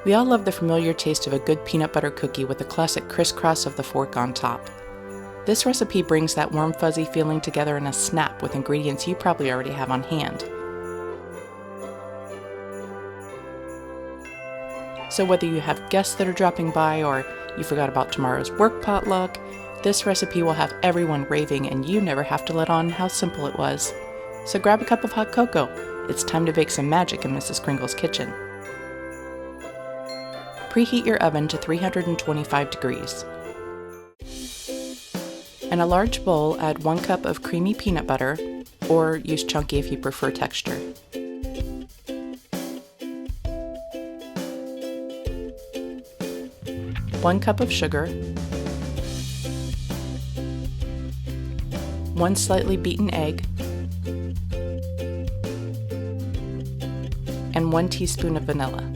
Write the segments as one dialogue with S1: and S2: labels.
S1: We all love the familiar taste of a good peanut butter cookie with the classic crisscross of the fork on top. This recipe brings that warm fuzzy feeling together in a snap with ingredients you probably already have on hand. So whether you have guests that are dropping by or you forgot about tomorrow's work potluck, this recipe will have everyone raving and you never have to let on how simple it was. So grab a cup of hot cocoa. It's time to bake some magic in Mrs. Kringle's kitchen. Preheat your oven to 325 degrees. In a large bowl, add 1 cup of creamy peanut butter, or use chunky if you prefer texture. One cup of sugar, 1 slightly beaten egg, and 1 teaspoon of vanilla.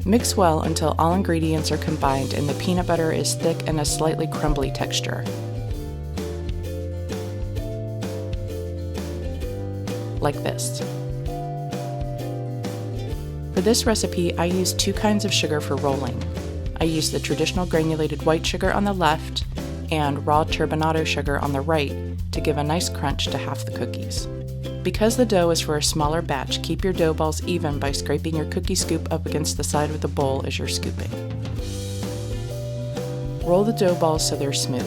S1: Mix well until all ingredients are combined and the peanut butter is thick and a slightly crumbly texture. Like this. For this recipe, I use 2 kinds of sugar for rolling. I use the traditional granulated white sugar on the left and raw turbinado sugar on the right to give a nice crunch to half the cookies. Because the dough is for a smaller batch, keep your dough balls even by scraping your cookie scoop up against the side of the bowl as you're scooping. Roll the dough balls so they're smooth.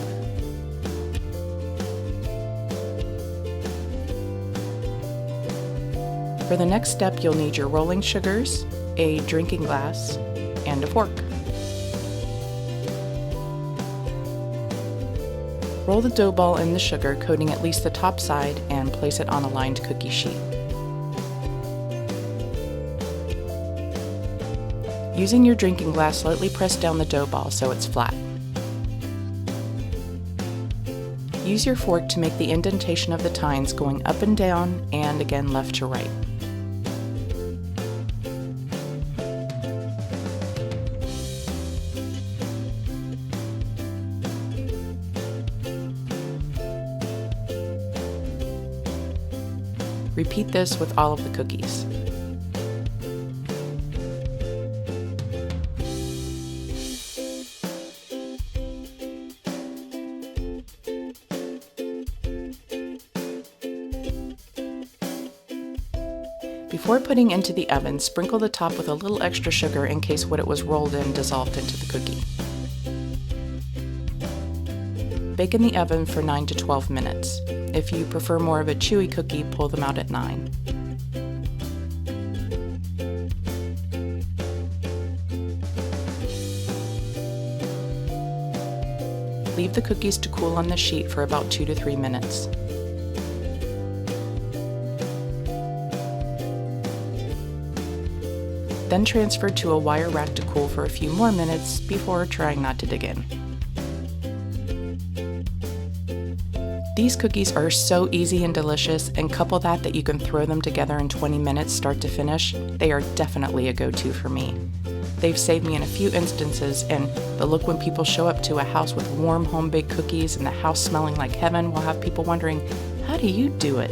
S1: For the next step, you'll need your rolling sugars, a drinking glass, and a fork. Roll the dough ball in the sugar, coating at least the top side, and place it on a lined cookie sheet. Using your drinking glass, lightly press down the dough ball so it's flat. Use your fork to make the indentation of the tines going up and down, and again left to right. Repeat this with all of the cookies. Before putting into the oven, sprinkle the top with a little extra sugar in case what it was rolled in dissolved into the cookie. Bake in the oven for 9 to 12 minutes. If you prefer more of a chewy cookie, pull them out at 9. Leave the cookies to cool on the sheet for about 2 to 3 minutes. Then transfer to a wire rack to cool for a few more minutes before trying not to dig in. These cookies are so easy and delicious, and couple that you can throw them together in 20 minutes start to finish, they are definitely a go-to for me. They've saved me in a few instances, and the look when people show up to a house with warm home-baked cookies and the house smelling like heaven will have people wondering, how do you do it?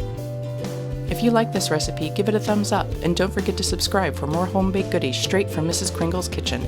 S1: If you like this recipe, give it a thumbs up, and don't forget to subscribe for more home-baked goodies straight from Mrs. Kringle's kitchen.